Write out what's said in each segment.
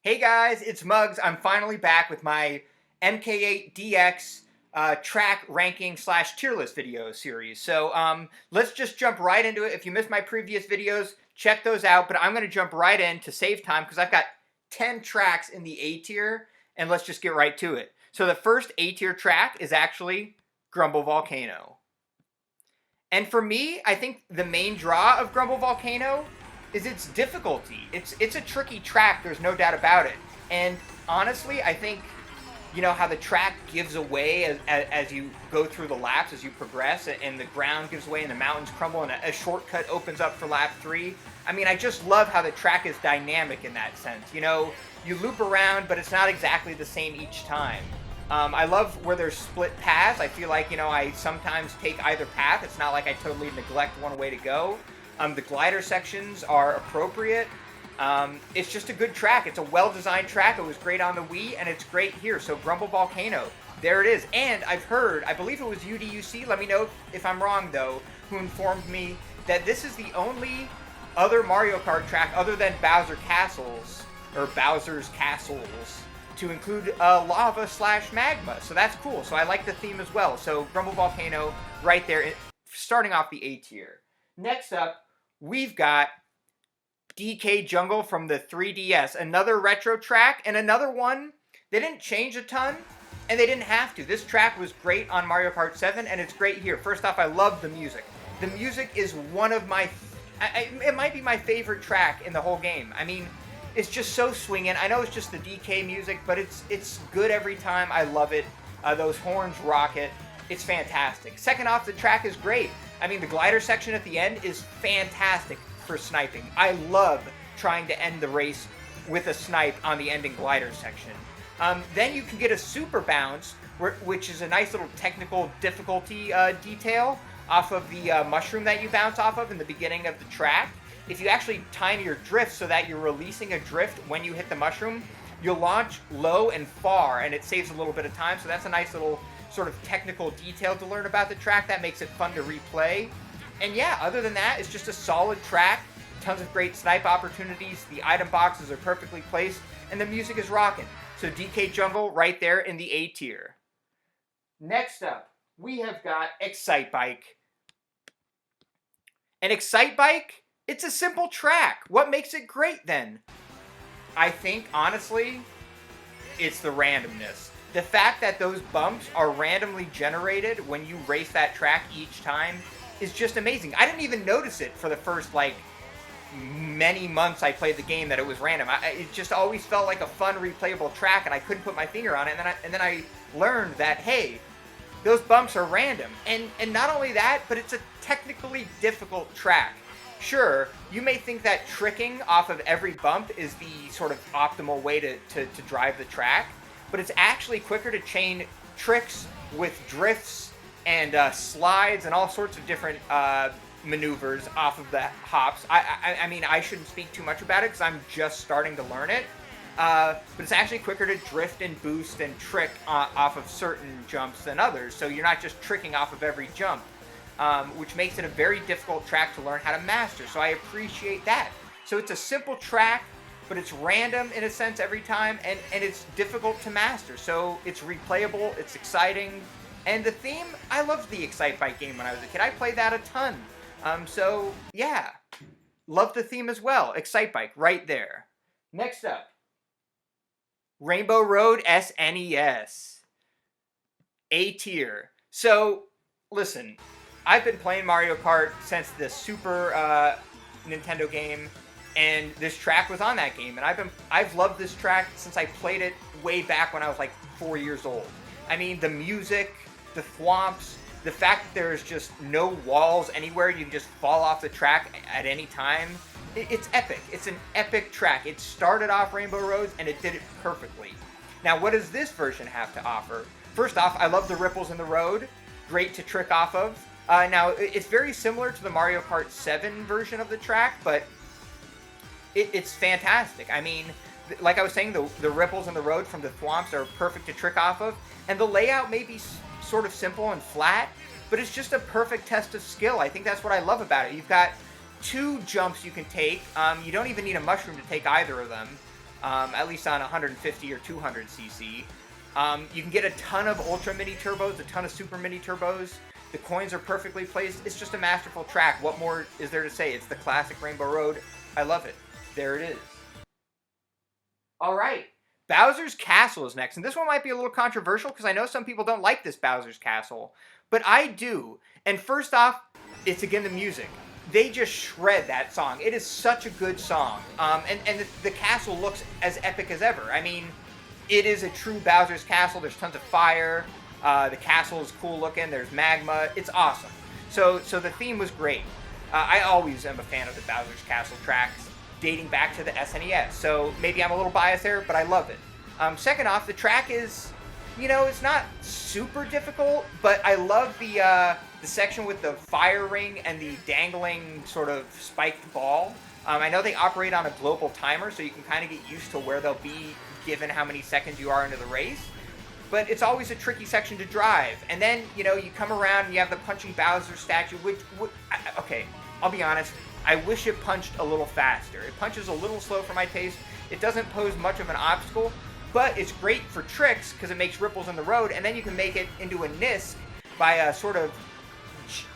Hey guys, it's Muggz. I'm finally back with my MK8DX track ranking / tier list video series. So let's just jump right into it. If you missed my previous videos, check those out. But I'm going to jump right in to save time because I've got 10 tracks in the A tier, and let's just get right to it. So the first A tier track is actually Gloom Volcano. And for me, I think the main draw of Gloom Volcano is its difficulty. It's a tricky track, there's no doubt about it. And honestly, I think, you know, how the track gives away as you go through the laps, as you progress, and the ground gives away and the mountains crumble and a shortcut opens up for lap 3. I mean, I just love how the track is dynamic in that sense. You know, you loop around, but it's not exactly the same each time. I love where there's split paths. I feel like, you know, I sometimes take either path. It's not like I totally neglect one way to go. The glider sections are appropriate. It's just a good track. It's a well-designed track. It was great on the Wii, and it's great here. So Gloom Volcano, there it is. And I've heard, I believe it was UDUC, let me know if I'm wrong though, who informed me that this is the only other Mario Kart track other than Bowser's Castles, to include lava / magma. So that's cool. So I like the theme as well. So Gloom Volcano right there, starting off the A tier. Next up, we've got DK Jungle from the 3DS, another retro track, and another one, they didn't change a ton, and they didn't have to. This track was great on Mario Kart 7, and it's great here. First off, I love the music. The music is one of my, it might be my favorite track in the whole game. I mean, it's just so swinging. I know it's just the DK music, but it's good every time. I love it. Those horns rock it. It's fantastic. Second off, the track is great. I mean, the glider section at the end is fantastic for sniping. I love trying to end the race with a snipe on the ending glider section. Then you can get a super bounce, which is a nice little technical difficulty detail off of the mushroom that you bounce off of in the beginning of the track. If you actually time your drift so that you're releasing a drift when you hit the mushroom, you'll launch low and far, and it saves a little bit of time, so that's a nice little sort of technical detail to learn about the track that makes it fun to replay. And yeah, other than that, it's just a solid track, tons of great snipe opportunities, the item boxes are perfectly placed, and the music is rocking. So DK Jungle right there in the A tier. Next up, we have got Excitebike. And Excitebike, it's a simple track. What makes it great then? I think, honestly, it's the randomness. The fact that those bumps are randomly generated when you race that track each time is just amazing. I didn't even notice it for the first, like, many months I played the game that it was random. It just always felt like a fun, replayable track, and I couldn't put my finger on it. And then I learned that, hey, those bumps are random. And not only that, but it's a technically difficult track. Sure, you may think that tricking off of every bump is the sort of optimal way to drive the track, but it's actually quicker to chain tricks with drifts and slides and all sorts of different maneuvers off of the hops. I mean, I shouldn't speak too much about it because I'm just starting to learn it, but it's actually quicker to drift and boost and trick off of certain jumps than others, so you're not just tricking off of every jump. Which makes it a very difficult track to learn how to master. So I appreciate that. So it's a simple track, but it's random in a sense every time, and it's difficult to master. So it's replayable, it's exciting, and the theme, I loved the Excitebike game when I was a kid. I played that a ton. So yeah, love the theme as well. Excitebike, right there. Next up, Rainbow Road SNES. A tier. So, listen, I've been playing Mario Kart since the Super Nintendo game, and this track was on that game, and I've loved this track since I played it way back when I was like 4 years old. I mean, the music, the thwomps, the fact that there's just no walls anywhere, you can just fall off the track at any time, it's epic. It's an epic track. It started off Rainbow Road, and it did it perfectly. Now, what does this version have to offer? First off, I love the ripples in the road. Great to trick off of. Now, it's very similar to the Mario Kart 7 version of the track, but it's fantastic. I mean, like I was saying, the ripples in the road from the thwomps are perfect to trick off of, and the layout may be sort of simple and flat, but it's just a perfect test of skill. I think that's what I love about it. You've got 2 jumps you can take. You don't even need a mushroom to take either of them. at least on 150 or 200cc. You can get a ton of ultra mini turbos, a ton of super mini turbos. The coins are perfectly placed. It's just a masterful track. What more is there to say? It's the classic Rainbow Road. I love it. There it is. All right. Bowser's Castle is next. And this one might be a little controversial because I know some people don't like this Bowser's Castle. But I do. And first off, it's again the music. They just shred that song. It is such a good song. And the castle looks as epic as ever. I mean, it is a true Bowser's Castle. There's tons of fire. The castle is cool looking. There's magma. It's awesome. So the theme was great. I always am a fan of the Bowser's Castle tracks dating back to the SNES. So maybe I'm a little biased there, but I love it. Second off, the track is, it's not super difficult, but I love the section with the fire ring and the dangling sort of spiked ball. I know they operate on a global timer, so you can kind of get used to where they'll be given how many seconds you are into the race. But it's always a tricky section to drive. And then, you come around and you have the punching Bowser statue, which okay, I'll be honest, I wish it punched a little faster. It punches a little slow for my taste. It doesn't pose much of an obstacle, but it's great for tricks because it makes ripples in the road, and then you can make it into a Nisk by sort of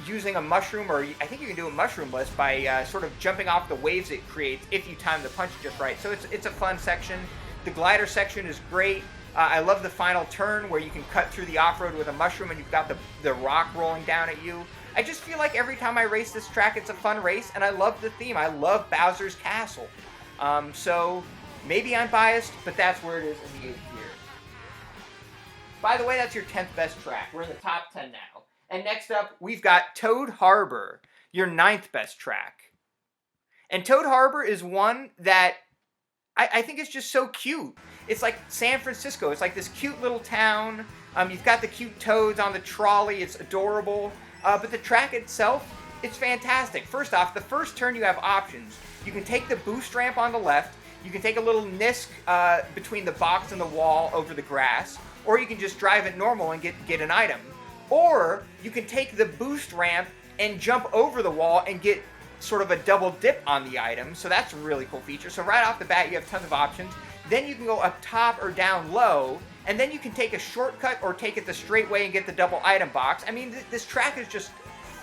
using a mushroom, or I think you can do a mushroomless by sort of jumping off the waves it creates if you time the punch just right. So it's a fun section. The glider section is great. I love the final turn where you can cut through the off-road with a mushroom and you've got the rock rolling down at you. I just feel like every time I race this track, it's a fun race, and I love the theme. I love Bowser's Castle. So maybe I'm biased, but that's where it is in the 8th year. By the way, that's your 10th best track. We're in the top 10 now. And next up, we've got Toad Harbor, your 9th best track. And Toad Harbor is one that I think is just so cute. It's like San Francisco. It's like this cute little town. You've got the cute toads on the trolley. It's adorable. But the track itself, it's fantastic. First off, the first turn you have options. You can take the boost ramp on the left. You can take a little Nisk between the box and the wall over the grass. Or you can just drive it normal and get an item. Or you can take the boost ramp and jump over the wall and get sort of a double dip on the item. So that's a really cool feature. So right off the bat, you have tons of options. Then you can go up top or down low, and then you can take a shortcut or take it the straight way and get the double item box. I mean, this track is just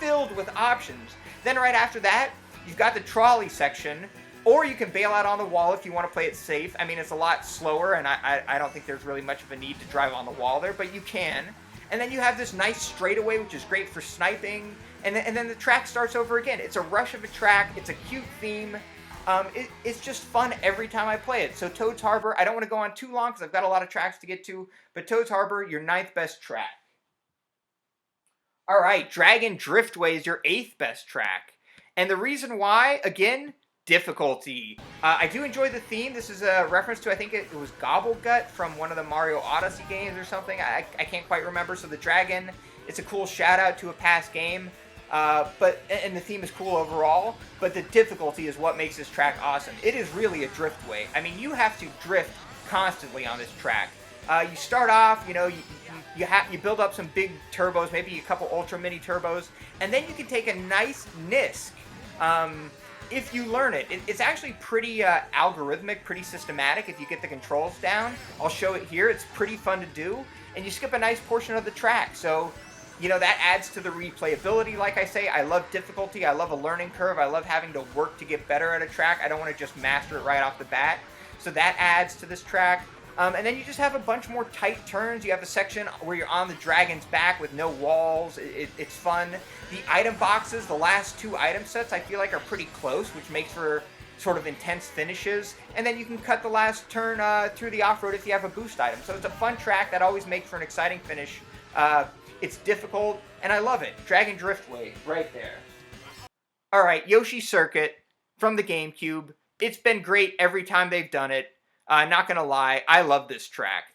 filled with options. Then right after that, you've got the trolley section, or you can bail out on the wall if you want to play it safe. I mean, it's a lot slower, and I don't think there's really much of a need to drive on the wall there, but you can. And then you have this nice straightaway, which is great for sniping. And then the track starts over again. It's a rush of a track. It's a cute theme. It's just fun every time I play it. So Toad's Harbor, I don't want to go on too long because I've got a lot of tracks to get to. But Toad's Harbor, your 9th best track. All right, Dragon Driftway is your 8th best track. And the reason why, again, difficulty. I do enjoy the theme. This is a reference to, I think it was Gobblegut from one of the Mario Odyssey games or something. I can't quite remember. So the dragon, it's a cool shout out to a past game. And the theme is cool overall, but the difficulty is what makes this track awesome. It is really a driftway. I mean, you have to drift constantly on this track. You start off, you build up some big turbos, maybe a couple ultra mini turbos, and then you can take a nice Nisk. If you learn it. It's actually pretty algorithmic, pretty systematic if you get the controls down. I'll show it here. It's pretty fun to do, and you skip a nice portion of the track. So that adds to the replayability, like I say. I love difficulty. I love a learning curve. I love having to work to get better at a track. I don't want to just master it right off the bat. So that adds to this track. And then you just have a bunch more tight turns. You have a section where you're on the dragon's back with no walls. It's fun. The item boxes, the last 2 item sets, I feel like are pretty close, which makes for sort of intense finishes. And then you can cut the last turn through the off-road if you have a boost item. So it's a fun track that always makes for an exciting finish. It's difficult, and I love it. Dragon Driftway, right there. All right, Yoshi Circuit from the GameCube. It's been great every time they've done it. Not gonna lie, I love this track.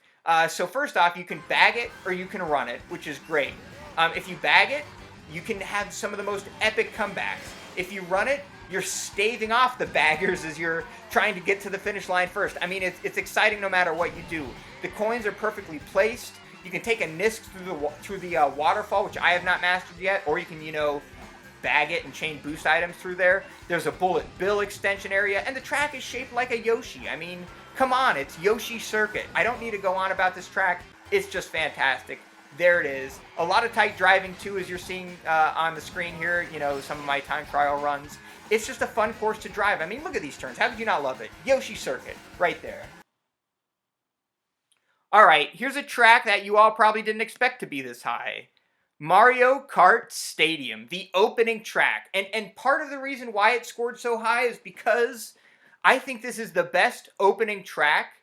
So first off, you can bag it or you can run it, which is great. If you bag it, you can have some of the most epic comebacks. If you run it, you're staving off the baggers as you're trying to get to the finish line first. I mean, it's exciting no matter what you do. The coins are perfectly placed. You can take a Nisk through the waterfall, which I have not mastered yet, or you can, bag it and chain boost items through there. There's a bullet bill extension area, and the track is shaped like a Yoshi. I mean, Come on, it's Yoshi Circuit. I don't need to go on about this track. It's just fantastic. There it is. A lot of tight driving too, as you're seeing on the screen here. You know, some of my time trial runs. It's just a fun course to drive. I mean, look at these turns. How could you not love it? Yoshi Circuit, right there. All right, here's a track that you all probably didn't expect to be this high. Mario Kart Stadium, the opening track. And part of the reason why it scored so high is because I think this is the best opening track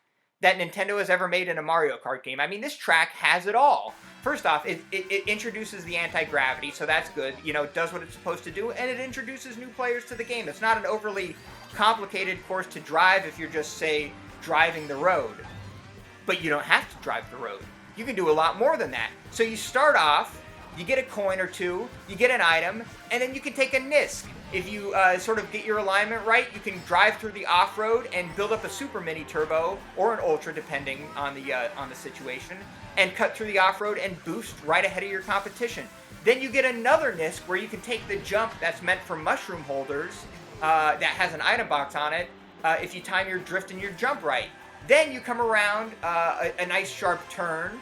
that Nintendo has ever made in a Mario Kart game. I mean, this track has it all. First off, it introduces the anti-gravity, so that's good. You know, it does what it's supposed to do, and it introduces new players to the game. It's not an overly complicated course to drive if you're just, say, driving the road. But you don't have to drive the road. You can do a lot more than that. So you start off, you get a coin or two, you get an item, and then you can take a Nisk. If you sort of get your alignment right, you can drive through the off-road and build up a Super Mini Turbo, or an Ultra, depending on the situation, and cut through the off-road and boost right ahead of your competition. Then you get another Nisk where you can take the jump that's meant for mushroom holders, that has an item box on it, if you time your drift and your jump right. Then you come around a nice sharp turn.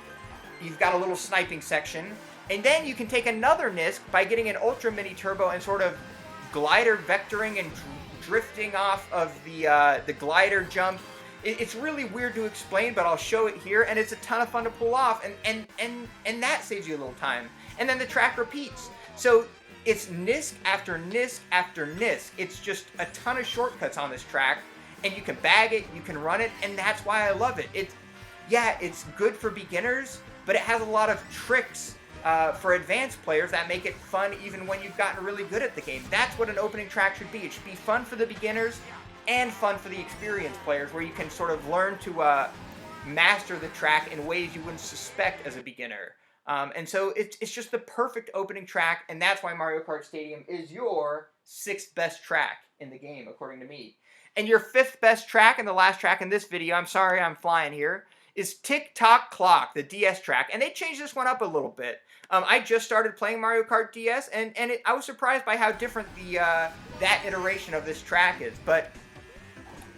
You've got a little sniping section. And then you can take another Nisk by getting an Ultra Mini Turbo and sort of glider vectoring and drifting off of the glider jump. It's really weird to explain, but I'll show it here, and it's a ton of fun to pull off, and that saves you a little time. And then the track repeats. So it's Nisk after Nisk after Nisk. It's just a ton of shortcuts on this track, and you can bag it, you can run it, and that's why I love it. It's good for beginners, but it has a lot of tricks for advanced players that make it fun even when you've gotten really good at the game. That's what an opening track should be. It should be fun for the beginners and fun for the experienced players, where you can sort of learn to master the track in ways you wouldn't suspect as a beginner. And so it's just the perfect opening track, and that's why Mario Kart Stadium is your 6th best track in the game, according to me. And your 5th best track, and the last track in this video, I'm sorry I'm flying here, is Tick-Tock Clock, the DS track. And they changed this one up a little bit. I just started playing Mario Kart DS, and I was surprised by how different that iteration of this track is. But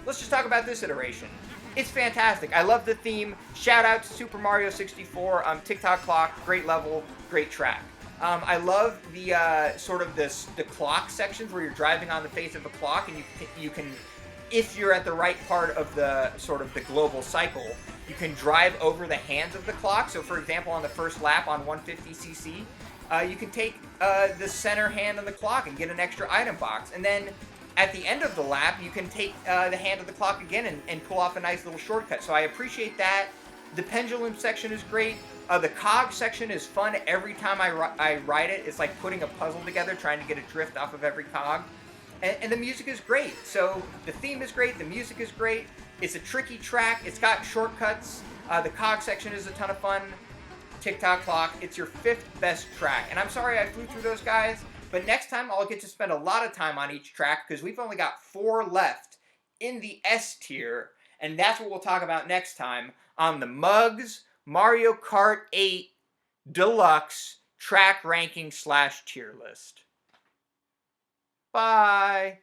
let's just talk about this iteration. It's fantastic. I love the theme. Shout out to Super Mario 64. Tick-Tock Clock, great level, great track. I love the sort of the clock sections where you're driving on the face of a clock, and you can, if you're at the right part of the sort of the global cycle, you can drive over the hands of the clock. So for example, on the first lap on 150cc, you can take the center hand on the clock and get an extra item box. And then at the end of the lap, you can take the hand of the clock again and pull off a nice little shortcut. So I appreciate that. The pendulum section is great. The cog section is fun every time I ride it. It's like putting a puzzle together, trying to get a drift off of every cog. And the music is great. So the theme is great, the music is great. It's a tricky track, it's got shortcuts. The cog section is a ton of fun. Tick-Tock Clock, it's your 5th best track. And I'm sorry I flew through those guys, but next time I'll get to spend a lot of time on each track, because we've only got 4 left in the S tier, and that's what we'll talk about next time on the Muggz Mario Kart 8 Deluxe track ranking / tier list. Bye.